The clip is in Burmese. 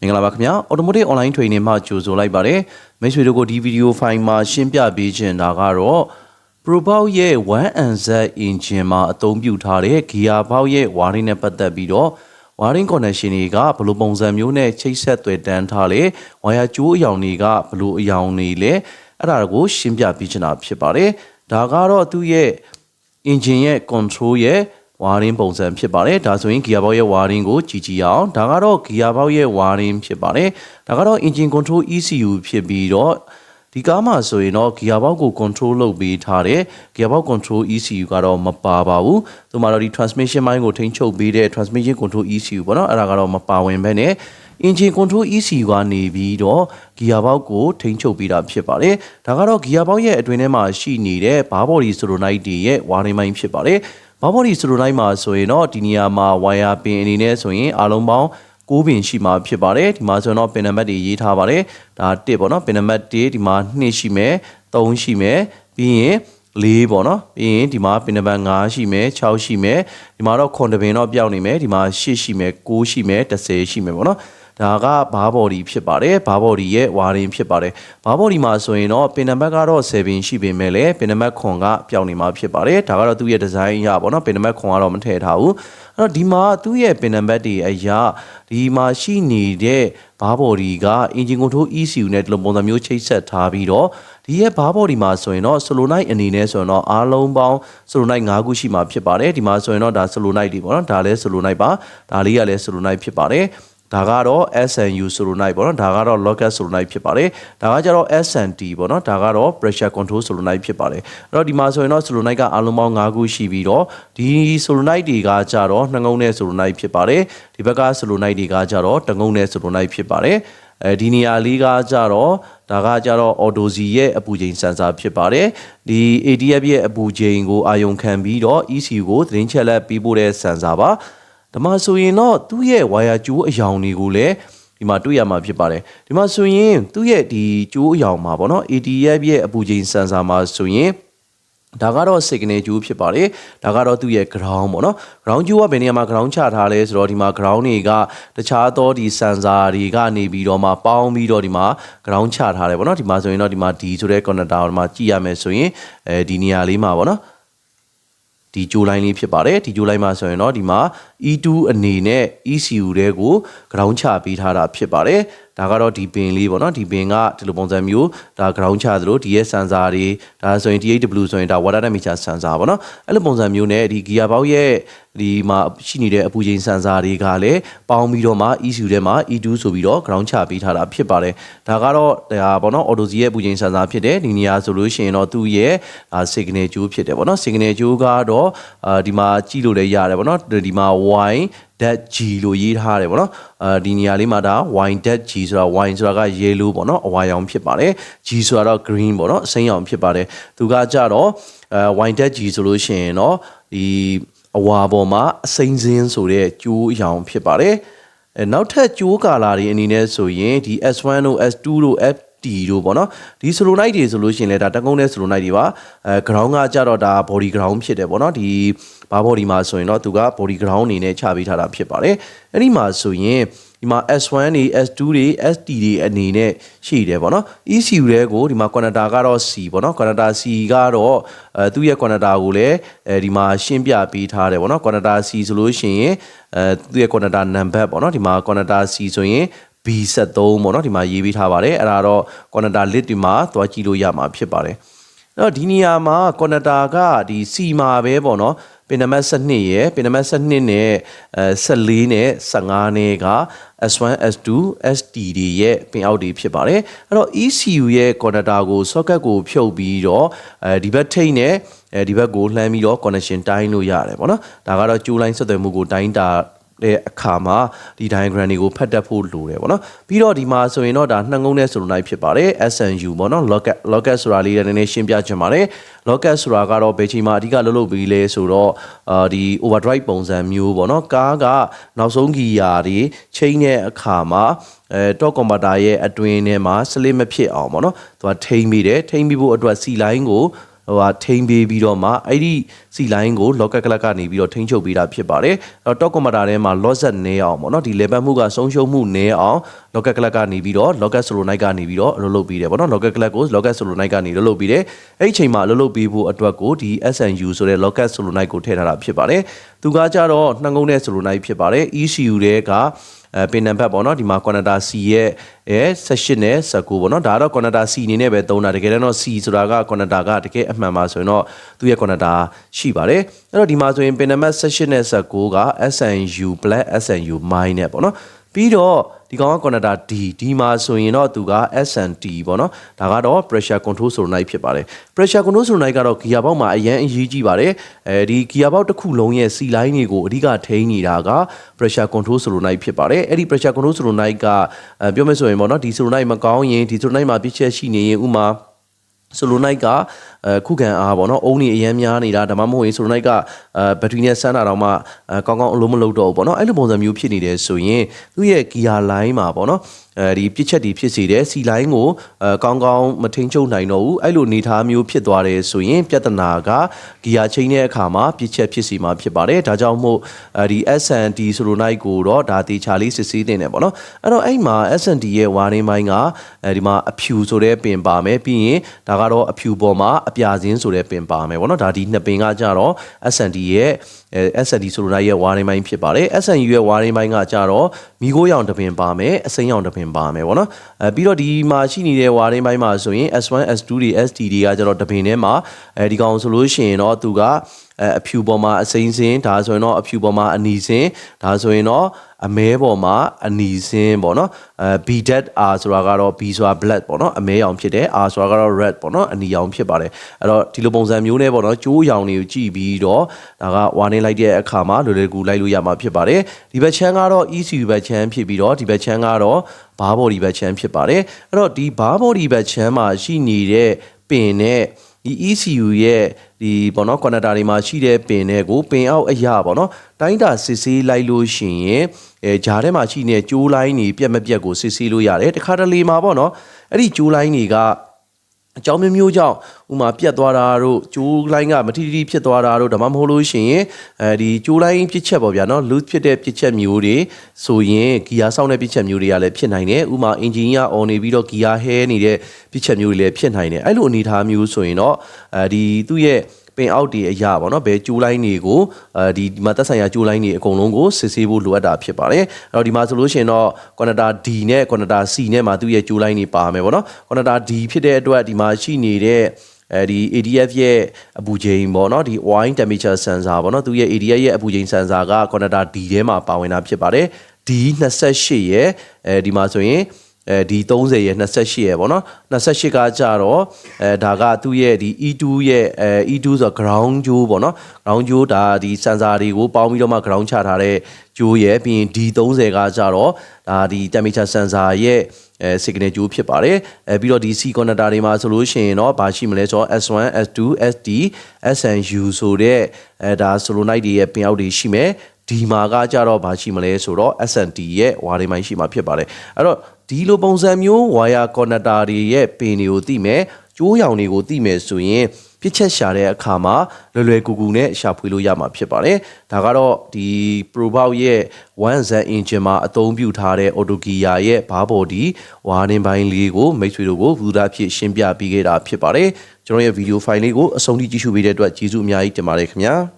င်္ဂလာပါခင်ဗျာ Automotive online training မှာကြိုဆိုလိုက်ပါတယ်မိတ်ဆွေတို့ကိုဒီဗီဒီယိုဖိုင်မှာရှင်းပြပေးချင်တာကတော့ Probox ရဲ့ 1NZ engine မှာအသုံးပြုထားတဲ့ gear box ရဲ့ wiring နဲ့ပတ်သက်ပြီးတော့ wiring connection တွေကဘယ်လိုပုံစံမျိုးနဲ့ချိတ်ဆက်သွယ်တန်းထားလဲ wire ကြိုးအရောင်တွေကဘယ်လိုအရောင်တွေလဲအဲ့ဒါကိုရှင်းပြပေးချင်တာဖြစ်ပါတယ်ဒါကတော့သူ့ရဲ့ engine ရဲ့ control ရဲ့wiring ပုံစံဖြစ်ပါတယ်ဒါဆိုရင် gear box ရဲ့ wiring ကိုကြည့်ကြည့်အောင်ဒါကတော့ gear box ရဲ့ wiring ဖြစ်ပါတယ်ဒါကတော့ engine control ECU ဖြစ်ပြီးတော့ဒီကားမှာဆိုရင်တော့ gear box ကို control လုပ်ပေးထားတဲ့ gear box control ECU ကတော့မပါပါဘူးသူမှာတော့ဒီ transmission မိုင်းကိုထိန်းချုပ်ပေးတဲ့ transmission control ECU ပေါ့နော်အဲ့ဒါကတော့မပါဝင်ဘဲနဲ့ engine control ECU ကနေပြီးတော့ gear box ကိုထိန်းချုပ်ပေးတာဖြစ်ပါတယ်ဒါကတော့ gear box ရဲ့အတွင်းထဲမှာရှိနေတဲ့ bar body solenoid တွေရဲ့ wiring မိုင်းဖြစ်ပါတယ်ဘာဘော်ဒီဆိုလိုလိုက်မှာဆိုရင်တော့ဒီနေရာမှာ wire ပင်အနေနဲ့ဆိုရင်အားလုံးပေါင်း9ပင်ရှိမှာဖြစ်ပါတယ်ဒီမှာဆိုရင်တော့ပင်နံပါတ်တွေရေးထားပါတယ်ဒါ1ပေါ့နော်ပင်နံပါတ်1ဒီမှာ2ရှိမယ်3ရှိမယ်ပြီးရင်4ပေါ့နော်ပြီးရင်ဒီမှာပင်နံပါတ်5ရှိမယ်6ရှိမယ်ဒီမှာတော့9ပင်တော့ပြောင်းနေမယ်ဒီမှာ8ရှိမယ်9ရှိမယ်10ရှိမယ်ပေါ့နော်ဒါကဘာဘော်ဒီဖြစ်ပါတယ်ဘာဘော်ဒီရဲ့ဝါရင်ဖြစ်ပါတယ်ဘာဘော်ဒီမှာဆိုရင်တော့ပင်နံပါတ်ကတော့7ရှိပေမဲ့လည်းပင်နံပါတ်9ကပြောင်းနေမှာဖြစ်ပါတယ်ဒါကတော့သူ့ရဲ့ဒီဇိုင်းအရပေါ့နော်ပင်နံပါတ်9ကတော့မထည့်ထားဘူးအဲ့တော့ဒီမှာသူ့ရဲ့ပင်နံပါတ်တွေအရာဒီမှာရှိနေတဲ့ဘာဘော်ဒီက engine control ECU နဲ့ဒီလိုပုံစံမျိုးချိတ်ဆက်ထားပြီးတော့ဒီရဲ့ဘာဘော်ဒီမှာဆိုရင်တော့ solenoid အနေနဲ့ဆိုရင်တော့အားလုံးပေါင်း solenoid 5ခုရှိမှာဖြစ်ပါတယ်ဒီမှာဆိုရင်တော့ဒါ solenoid တွေပေါ့နော်ဒါလည်း solenoid ပါဒါလေးကလည်း solenoid ဖြစ်ပါတယ်ဒါကတော့ SNU solenoid ပေါ့နော်ဒါကတော့ local solenoid ဖြစ်ပါတယ်ဒါကကြတော့ SNT ပေါ့နော်ဒါကတော့ pressure control solenoid ဖြစ်ပါတယ်အဲ့တော့ဒီမှာဆိုရင်တော့ solenoid ကအားလုံးပေါင်း5ခုရှိပြီးတော့ဒီ solenoid တွေကကြတော့2ငုံနဲ့ solenoid ဖြစ်ပါတယ်ဒီဘက်က solenoid တွေကကြတော့1ငုံနဲ့ solenoid ဖြစ်ပါတယ်ဒီနေရာလေးကကြတော့ဒါကကြတော့ Automotive ရဲ့အပူချိန် sensor ဖြစ်ပါတယ်ဒီ ADF ရဲ့အပူချိန်ကိုအာရုံခံပြီးတော့ ECU ကိုသတင်းချက်လက်ပေးဖို့တဲ့ sensor ပါဒါမှဆိုရင်တော့သူ့ရဲ့ wire ကြိုးအရောင်တွေကိုလည်းဒီမှာတွေ့ရမှာဖြစ်ပါတယ်ဒီမှာဆိုရင်သူ့ရဲ့ဒီကြိုးအရောင်မှာပေါ့နော် ADF ရဲ့အပူချိန် sensor မှာဆိုရင်ဒါကတော့ signal ကြိုးဖြစ်ပါတယ်ဒါကတော့သူ့ရဲ့ ground ပေါ့နော် ground ကြိုးကဘယ်နေရာမှာ ground ချထားလဲဆိုတော့ဒီမှာ ground တွေကတခြားသောဒီ sensor တွေကနေပြီးတော့မှပေါင်းပြီးတော့ဒီမှာ ground ချထားတယ်ပေါ့နော်ဒီမှာဆိုရင်တော့ဒီမှာ D ဆိုတဲ့ connector ကိုဒီမှာကြည့်ရမယ်ဆိုရင်ဒီနေရာလေးမှာပေါ့နော်ဒီဂျိုးလိုင်းလေးဖြစ်ပါတယ်ဒီဂျိုးလိုင်းမှာဆိုရင်တော့ဒီမှာ E2 အနေနဲ့ ECU တွေကို ground ချပေးထားတာဖြစ်ပါတယ်ဒါကတော့ဒီပင်လေးပေါ့နော်ဒီပင်ကဒီလိုပုံစံမျိုးဒါ ground ချသလိုဒီရဲ့ sensor တွေဒါဆိုရင် EWD ဆိုရင်ဒါ water temperature sensor ပေါ့နော်အဲ့လိုပုံစံမျိုးနဲ့ဒီ gear box ရဲ့ဒီမှာရှိနေတဲ့အပူချိန် sensor တွေကလည်းပေါင်းပြီးတော့မှ ECU ထဲမှာ E2 ဆိုပြီးတော့ ground ချပေးထားတာဖြစ်ပါတယ်ဒါကတော့ဒါပေါ့နော် Automotive ရဲ့အပူချိန် sensor ဖြစ်တယ်ဒီနေရာဆိုလို့ရှိရင်တော့သူ့ရဲ့ signal ကြိုးဖြစ်တယ်ပေါ့နော် signal ကြိုးကတော့ဒီမှာကြည့်လို့လည်းရတယ်ပေါ့နော်ဒီမှာ Y that G လို့ရေးထားတယ်ပေါ့နော်ဒီနေရာလေးမှာဒါ Y that G ဆိုတာ Y ဆိုတာက yellow ပေါ့နော်အဝါရောင်ဖြစ်ပါတယ် G ဆိုတာတော့ green ပေါ့နော်အစိမ်းရောင်ဖြစ်ပါတယ်သူကကြတော့ Y that G ဆိုလို့ရှိရင်တော့ဒီအဝါပေါ်မှာအစိမ်းစင်းဆိုတဲ့ကြိုးအရောင်ဖြစ်ပါတယ်နောက်ထပ်ကြိုးကာလာတွေအနေနဲ့ဆိုရင်ဒီ S1 တို့ S2 တို့ FT တို့ပေါ့နော်ဒီ solenoid တွေဆိုလို့ရှိရင်လည်းဒါတကုန်းတဲ့ solenoid တွေပါground ကကြတော့ဒါ body ground ဖြစ်တယ်ပေါ့နော်ဒီဘာဘော်ဒီမှာဆိုရင်တော့သူက body ground အနေနဲ့ချပေးထားတာဖြစ်ပါတယ်အဲ့ဒီမှာဆိုရင်ဒီမှာ S1 တွေ S2 တွေ ST တွေအနေနဲ့ရှိတယ်ပေါ့နော် ECU တွေကိုဒီမှာ connector ကတော့ C ပေါ့နော် connector C ကတော့သူ့ရဲ့ connector ကိုလည်းဒီမှာရှင်းပြပေးထားတယ်ပေါ့နော် connector C ဆိုလို့ရှိရင်သူ့ရဲ့ connector number ပေါ့နော်ဒီမှာ connector C ဆိုရင်B73 ပေါ့နော်ဒီမှာရေးပေးထားပါတယ်အဲ့ဒါတော့ connector list ဒီမှာသွားကြည့်လို့ရမှာဖြစ်ပါတယ်အဲ့တော့ဒီနေရာမှာ connector ကဒီ C မှာပဲပေါ့နော်ပင်နံပါတ်12ရယ်ပင်နံပါတ်12နဲ့14နဲ့15နဲ့က S1 S2 ST တွေရဲ့ပင်အောက်တွေဖြစ်ပါတယ်အဲ့တော့ ECU ရဲ့ connector ကို socket ကိုဖြုတ်ပြီးတော့ဒီဘက်ထိပ်နဲ့ဒီဘက်ကိုလှမ်းပြီးတော့ connection တိုင်းလို့ရတယ်ပေါ့နော်ဒါကတော့ကြိုးလိုင်းဆက်သွယ်မှုကိုတိုင်းတာတဲ့အခါမှာဒီ diagram တွေကိုဖတ်တတ်ဖို့လိုတယ်ပေါ့နော်ပြီးတော့ဒီမှာဆိုရင်တော့ဒါ2ငုံနဲ့ solenoid ဖြစ်ပါတယ် SNU ပေါ့နော် local ဆိုတာလေးလည်းနည်းနည်းရှင်းပြချင်ပါတယ် local ဆိုတာကတော့ဘယ်ချိန်မှာအဓိကလုပ်ပြီးလဲဆိုတော့ဒီ overdrive ပုံစံမျိုးပေါ့နော်ကားကနောက်ဆုံးဂီယာတွေချိန်တဲ့အခါမှာတော့ converter ရဲ့အတွင်းထဲမှာ slip မဖြစ်အောင်ပေါ့နော်သူကထိန်းပြီးတယ်ထိန်းပြီးဖို့အတွက် C line ကို ထိန်းပေးပြီးတော့မှအဲ့ဒီစီလိုင်းကို locket ကလပ်ကနေပြီးတော့ထိန်းချုပ်ပေးတာဖြစ်ပါတယ်အဲ့တော့ top commander ထဲမှာ loss နည်းအောင်ပေါ့နော်ဒီ level မှုကဆုံးရှုံးမှုနည်းအောင် locket ကလပ်ကနေပြီးတော့ locket solenoid ကနေပြီးတော့လုပ်ပေးတယ်ပေါ့နော် locket ကလပ်ကို locket solenoid ကနေလုပ်ပေးတယ်အဲ့ဒီအချိန်မှာလုပ်ပေးဖို့အတွက်ကိုဒီ SNU ဆိုတဲ့ locket solenoid ကိုထည့်ထားတာဖြစ်ပါတယ်သူကကြတော့နှံကုန်းတဲ့ solenoid ဖြစ်ပါတယ် ECU တွေကပင်နံပါတ်ပေါ့နော်ဒီမှာ connector C ရဲ့18နဲ့19ပေါ့နော်ဒါကတော့ connector C အနေနဲ့ပဲသုံးတာတကယ်တော့ C ဆိုတာက connector ကတကယ်အမှန်ပါဆိုရင်တော့သူ့ရဲ့ connector ရှိပါတယ်အဲ့တော့ဒီမှာဆိုရင်ပင်နံပါတ်18နဲ့19က SNU + SNU- နဲ့ပေါ့နော်ပြီးတော့ဒီကောင်က connector D မှာဆိုရင်တော့သူက SNT ပေါ့နော်ဒါကတော့ pressure control solenoid ဖြစ်ပါတယ် pressure control solenoid ကတော့ gear box မှာအရင်အရေးကြီးပါတယ်ဒီ gear box တစ်ခုလုံးရဲ့ C line တွေကိုအဓိကထိန်းနေတာက pressure control solenoid ဖြစ်ပါတယ်အဲ့ဒီ pressure control solenoid ကပြောမယ်ဆိုရင်ပေါ့နော်ဒီ solenoid မကောင်းရင်ဒီ solenoid မှာပြည့်ချက်ရှိနေရင်ဥမာsolenoid ကခုခံအားပေါ့နော်အုံးနေအရန်များနေတာဒါမှမဟုတ်ရင် solenoid ကဘက်ထရီနဲ့ဆန်းတာတော့မှကောင်းကောင်းအလုံးမလုံးတော့ဘူးပေါ့နော်အဲ့လိုပုံစံမျိုးဖြစ်နေတယ်ဆိုရင်သူ့ရဲ့ gear line မှာပေါ့နော်ဒီပြစ်ချက်တွေဖြစ်စေတယ် C line ကိုကောင်းကောင်းမထိန်ချုပ်နိုင်တော့ဘူးအဲ့လိုအနေထားမျိုးဖြစ်သွားတယ်ဆိုရင်ပြဿနာက gear chain တဲ့အခါမှာပြစ်ချက်ဖြစ်စီမှာဖြစ်ပါတယ်ဒါကြောင့်မို့ဒီ SNT solenoid ကိုတော့ဒါတေချာလေးစစ်ဆေးတင်တယ်ပေါ့နော်အဲ့တော့အဲ့မှာ SNT ရဲ့ wiring ပိုင်းကဒီမှာအဖြူဆိုတဲ့ပင်ပါမယ်ပြီးရင်ဒါကတော့အဖြူပေါ်မှာအပြာစင်းဆိုတဲ့ပင်ပါမယ်ပေါ့နော်ဒါဒီနှစ်ပင်ကကြတော့ SNT ရဲ့SNT solenoid ရဲ့ wiring ပိုင်းဖြစ်ပါတယ် SNU ရဲ့ wiring ပိုင်းကကြတော့မီးခိုးရောင်တစ်ပင်ပါမယ်အစိမ်းရောင်တစ်ပင်ပါမယ်ပေါ့နော်ပြီးတော့ဒီမှာရှိနေတဲ့ wiring ပိုင်းမှာဆိုရင် S1 S2 တွေ SD တွေကကြတော့တစ်ပင်ထဲမှာဒီကောင်ဆိုလို့ရှိရင်တော့သူကအဖြူပေါ်မှာအစိမ်းစင်းဒါဆိုရင်တော့အဖြူပေါ်မှာအနီစင်းဒါဆိုရင်တော့အမဲပေါ်မှာအနီစင်းပေါ့နော်B dat R ဆိုတာကတော့ B ဆိုတာ black ပေါ့နော်အမဲရောင်ဖြစ်တယ် R ဆိုတာကတော့ red ပေါ့နော်အနီရောင်ဖြစ်ပါတယ်အဲ့တော့ဒီလိုပုံစံမျိုးနဲ့ပေါ့နော်ကျိုးရောင်တွေကိုကြည့်ပြီးတော့ဒါက warning လိုက်တဲ့အခါမှာလွယ်လွယ်ကူလိုက်လို့ရမှာဖြစ်ပါတယ်ဒီဘက်ချမ်းကတော့ ECU ဘက်ချမ်းဖြစ်ပြီးတော့ဒီဘက်ချမ်းကတော့ဘားဘော်ဒီဘက်ချမ်းဖြစ်ပါတယ်အဲ့တော့ဒီဘားဘော်ဒီဘက်ချမ်းမှာရှိနေတဲ့ပင်နဲ့ဒီ ECU ရဲ့ဒီပေါ့နော် connector တွေမှာရှိတဲ့ပင်တွေကိုပင်အောက်အရာပေါ့နော်တိုင်းတာစစ်ဆေးလိုက်လို့ရှိရင်ဂျားထဲမှာရှိနေတဲ့ကျိုးလိုင်းတွေပြက်မပြက်ကိုစစ်ဆေးလို့ရတယ်တခါတလေမှာပေါ့နော်အဲ့ဒီကျိုးလိုင်းတွေကအကြောင်းမျိုးကြောင့်ဥမာပြတ်သွားတာတို့ကျိုးလိုင်းကမထီထီဖြစ်သွားတာတို့ဒါမှမဟုတ်လို့ရှိရင်ဒီကျိုးလိုင်းပြစ်ချက်ပေါ့ဗျာနော် loose ဖြစ်တဲ့ပြစ်ချက်မျိုးတွေဆိုရင်ဂီယာဆောင်းတဲ့ပြစ်ချက်မျိုးတွေကလည်းဖြစ်နိုင်တယ်ဥမာအင်ဂျင်က on နေပြီးတော့ဂီယာဟဲနေတဲ့ပြစ်ချက်မျိုးတွေလည်းဖြစ်နိုင်တယ်အဲ့လိုအနေအထားမျိုးဆိုရင်တော့ဒီသူ့ရဲ့ပင်အောက်တွေအရာပေါ့နော်ဘယ်ကျိုးလိုင်းတွေကိုဒီမှာသက်ဆိုင်ရာကျိုးလိုင်းတွေအကုန်လုံးကိုစစ်ဆေးဖို့လိုအပ်တာဖြစ်ပါတယ်အဲ့တော့ဒီမှာဆိုလို့ရှိရင်တော့ connector D နဲ့ connector C နဲ့မှာသူ့ရဲ့ကျိုးလိုင်းတွေပါမယ်ပေါ့နော် connector D ဖြစ်တဲ့အတွက်ဒီမှာရှိနေတဲ့ဒီ ADF ရဲ့အပူချိန်ပေါ့နော်ဒီ wine temperature sensor ပေါ့နော်သူရဲ့ ADF ရဲ့အပူချိန် sensor က connector D ထဲမှာပါဝင်တာဖြစ်ပါတယ် D28 ရဲ့ဒီမှာဆိုရင်ဒီ30ရဲ့28ရဲ့ပေါ့နော်28ကကြတော့ဒါကသူ့ရဲ့ဒီ E2 ရဲ့E2 ဆိုတော့ ground ကြိုးပေါ့နော် ground ကြိုးဒါဒီ sensor တွေကိုပေါင်းပြီးတော့မှ ground ချထားတဲ့ကြိုးရဲ့ပြီးရင် D30 ကကြတော့ဒါဒီ temperature sensor ရဲ့signal ကြိုးဖြစ်ပါတယ်ပြီးတော့ဒီ C connector တွေမှာဆိုလို့ရှိရင်တော့ဘာရှိမလဲဆိုတော့ S1 S2 SD SNU ဆိုတဲ့ဒါ solenoid တွေရဲ့ပင်အောက်တွေရှိမယ်ဒီမှာကကြတော့ဘာရှိမလဲဆိုတော့ SNT ရဲ့ wiring ပိုင်းရှိမှာဖြစ်ပါတယ်အဲ့တော့ဒီလိုပုံစံမျိုး wire connector တွေရဲ့ပင်တွေကိုသိမယ်ကျိုးရောင်တွေကိုသိမယ်ဆိုရင်ပြစ်ချက်ရှာတဲ့အခါမှာလွယ်လွယ်ကူကူနဲ့ရှာဖွေလို့ရမှာဖြစ်ပါတယ်ဒါကတော့ဒီ Probox ရဲ့ 1Z engine မှာအသုံးပြုထားတဲ့ auto gear ရဲ့ဘားဘော်ဒီ warning ပိုင်းလေးကိုမိတ်ဆွေတို့ကိုဗူသားဖြစ်ရှင်းပြပေးခဲ့တာဖြစ်ပါတယ်ကျွန်တော်ရဲ့ video file လေးကိုအဆုံးထိကြည့်ရှုပေးတဲ့အတွက်ကျေးဇူးအများကြီးတင်ပါတယ်ခင်ဗျာ